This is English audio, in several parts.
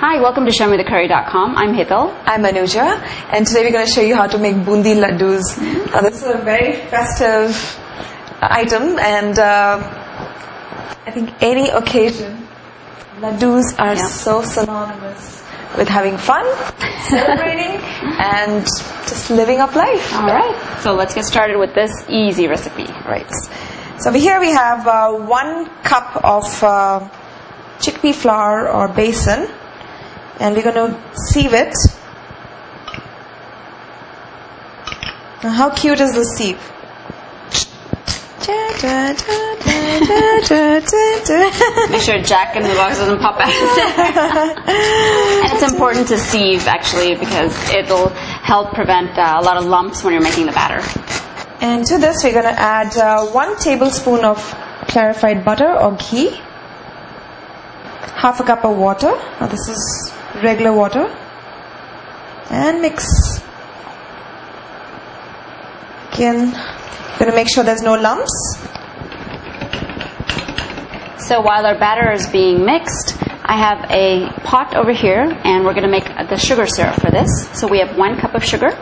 Hi, welcome to ShowMeTheCurry.com. I'm Hital. I'm Anuja, and today we're going to show you how to make Boondi Ladoos. Now this is a very festive item, and I think any occasion, Ladoos are so synonymous with having fun, celebrating, and just living up life. Alright, so let's get started with this easy recipe. Right. So over here we have 1 cup of chickpea flour or besan, and we're going to sieve it. Now how cute is the sieve? Make sure Jack in the Box doesn't pop out. And it's important to sieve actually because it'll help prevent a lot of lumps when you're making the batter. And to this we're going to add 1 tablespoon of clarified butter or ghee, half a cup of water. Now this is regular water, and mix. Again, going to make sure there's no lumps. So while our batter is being mixed, I have a pot over here, and we're going to make the sugar syrup for this. So we have 1 cup of sugar,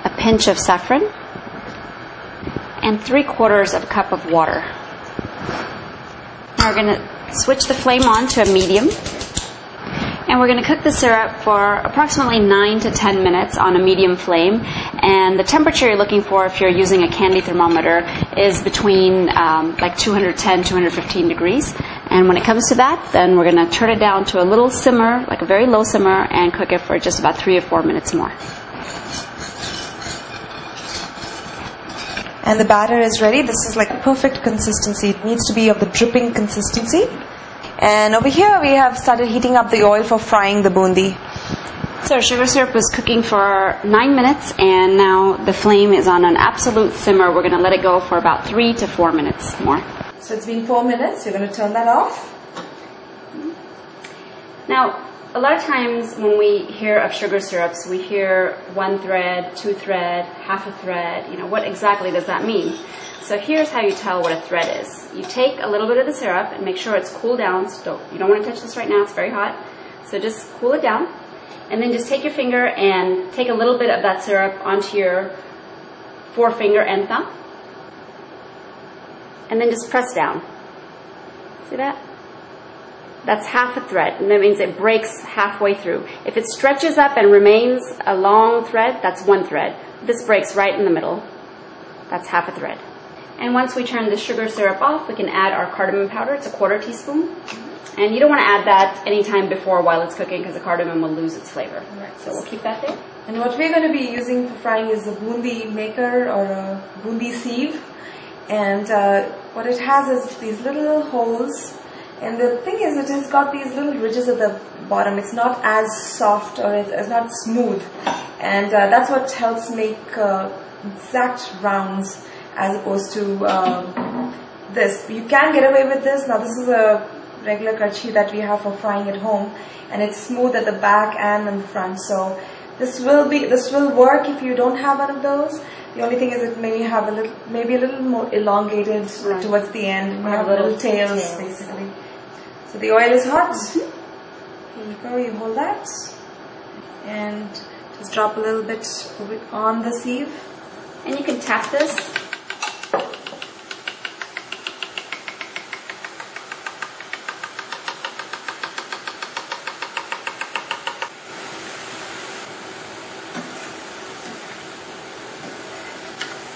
a pinch of saffron, and 3/4 of a cup of water. Now we're going to switch the flame on to a medium, and we're going to cook the syrup for approximately 9 to 10 minutes on a medium flame. And the temperature you're looking for if you're using a candy thermometer is between like 210, 215 degrees. And when it comes to that, then we're going to turn it down to a little simmer, like a very low simmer, and cook it for just about 3 or 4 minutes more. And the batter is ready. This is like perfect consistency. It needs to be of the dripping consistency. And over here we have started heating up the oil for frying the boondi. So our sugar syrup was cooking for 9 minutes, and now the flame is on an absolute simmer. We're going to let it go for about 3 to 4 minutes more. So it's been 4 minutes. You're going to turn that off. Now, a lot of times when we hear of sugar syrups, we hear 1 thread, 2 thread, half a thread. You know, what exactly does that mean? So here's how you tell what a thread is. You take a little bit of the syrup and make sure it's cooled down. So you don't want to touch this right now, it's very hot. So just cool it down. And then just take your finger and take a little bit of that syrup onto your forefinger and thumb. And then just press down. See that? That's half a thread, and that means it breaks halfway through. If it stretches up and remains a long thread, that's 1 thread. This breaks right in the middle. That's half a thread. And once we turn the sugar syrup off, we can add our cardamom powder. It's a 1/4 teaspoon. And you don't want to add that anytime before while it's cooking because the cardamom will lose its flavor. Right. So we'll keep that there. And what we're going to be using for frying is a boondi maker or a boondi sieve. And what it has is these little holes. And the thing is, it has got these little ridges at the bottom. It's not as soft or it's not smooth. And that's what helps make exact rounds as opposed to this. You can get away with this. Now this is a regular karachi that we have for frying at home, and it's smooth at the back and in the front. So this will work if you don't have one of those. The only thing is it may have maybe a little more elongated towards the end. It may have little tails basically. So the oil is hot. Here you go. You hold that and just drop a little bit on the sieve. And you can tap this.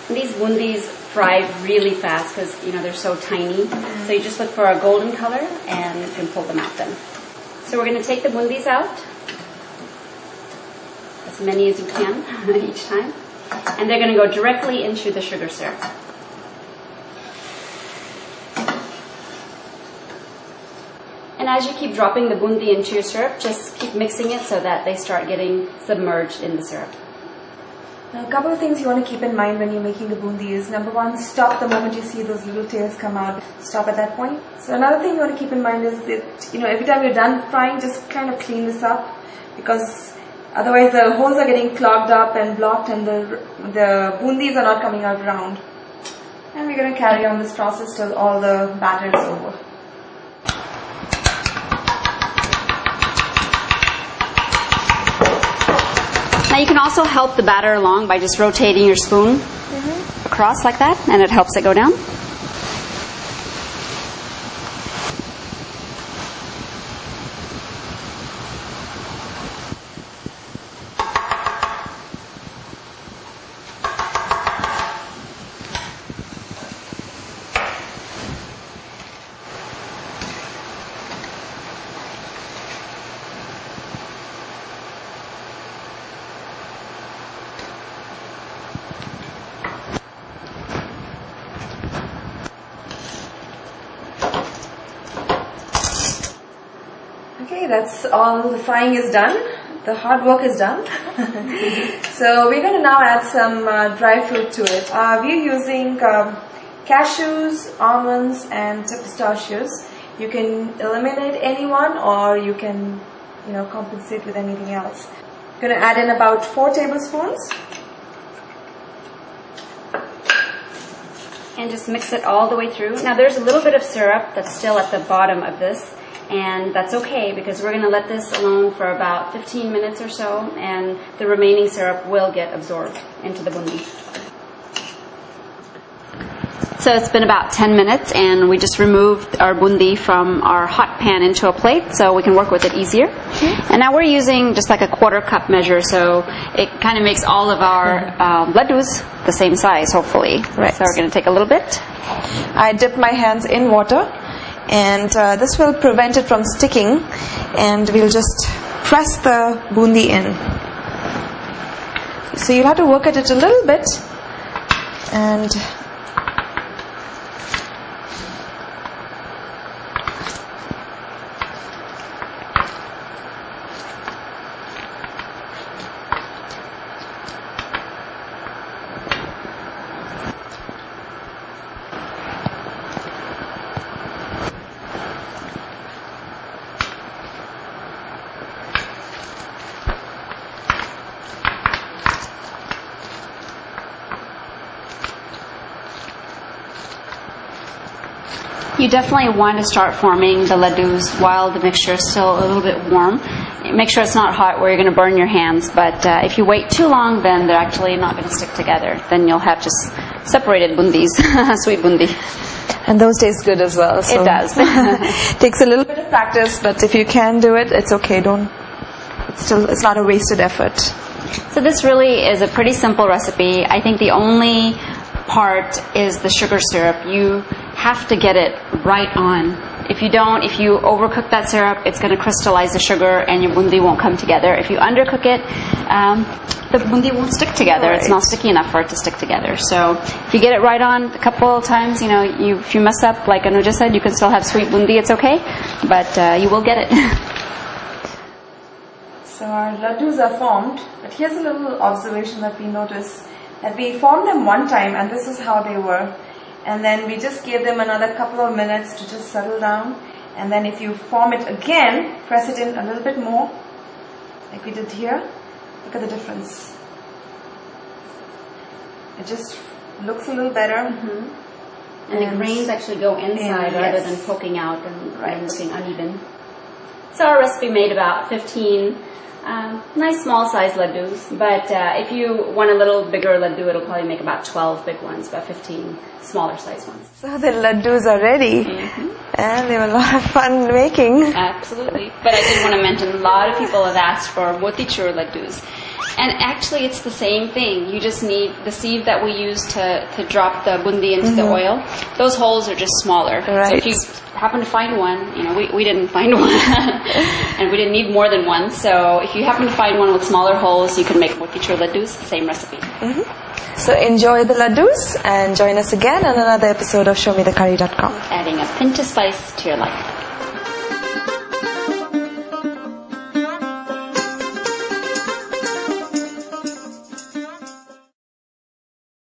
These boondis fry really fast because, you know, they're so tiny. So you just look for a golden color and you can pull them out then. So we're going to take the boondis out, as many as you can each time. And they're going to go directly into the sugar syrup. And as you keep dropping the boondi into your syrup, just keep mixing it so that they start getting submerged in the syrup. Now, a couple of things you want to keep in mind when you're making the boondi is, number 1, stop the moment you see those little tails come out. Stop at that point. So another thing you want to keep in mind is that, you know, every time you're done frying, just kind of clean this up, because otherwise the holes are getting clogged up and blocked, and the boondis are not coming out round. And we're going to carry on this process till all the batter is over. you can also help the batter along by just rotating your spoon across like that, and it helps it go down. Okay, that's all. The frying is done. The hard work is done. So we're going to now add some dry fruit to it. We're using cashews, almonds and pistachios. You can eliminate any one, or you can compensate with anything else. I'm going to add in about 4 tablespoons. And just mix it all the way through. Now there's a little bit of syrup that's still at the bottom of this, and that's okay because we're going to let this alone for about 15 minutes or so, and the remaining syrup will get absorbed into the bundi. So it's been about 10 minutes, and we just removed our bundi from our hot pan into a plate so we can work with it easier. And now we're using just like a 1/4 cup measure, so it kind of makes all of our laddus the same size, hopefully. Right. So we're going to take a little bit. I dip my hands in water, and this will prevent it from sticking, and we'll just press the bundi in. So you'll have to work at it a little bit, and You definitely want to start forming the laddus while the mixture is still a little bit warm. Make sure it's not hot where you're going to burn your hands, but if you wait too long, then they're actually not going to stick together. Then you'll have just separated bundis, sweet bundi. And those taste good as well. So. It does. Takes a little bit of practice, but if you can do it, it's okay. It's not a wasted effort. So this really is a pretty simple recipe. I think the only part is the sugar syrup. You have to get it right on. If you overcook that syrup, it's going to crystallize the sugar and your bundi won't come together. If you undercook it, the bundi won't stick together. Right. It's not sticky enough for it to stick together. So if you get it right on a couple of times, if you mess up, like Anuja said, you can still have sweet bundi, it's okay, but you will get it. So our laddus are formed, but here's a little observation that we noticed, that we formed them one time and this is how they were. And then we just gave them another couple of minutes to just settle down. And then if you form it again, press it in a little bit more, like we did here. Look at the difference. It just looks a little better. And the grains actually go inside rather than poking out and looking uneven. So our recipe made about 15 nice small size laddus, but if you want a little bigger laddu, it'll probably make about 12 big ones, about 15 smaller size ones. So the laddus are ready, and they were a lot of fun making. Absolutely. But I did want to mention, a lot of people have asked for motichur laddus. And actually it's the same thing. You just need the sieve that we use to drop the bundi into the oil. Those holes are just smaller. Right. So if you happen to find one, we didn't find one. And we didn't need more than one. So if you happen to find one with smaller holes, you can make motichur laddus, same recipe. So enjoy the laddus and join us again on another episode of ShowMeTheCurry.com. Adding a pinch of spice to your life.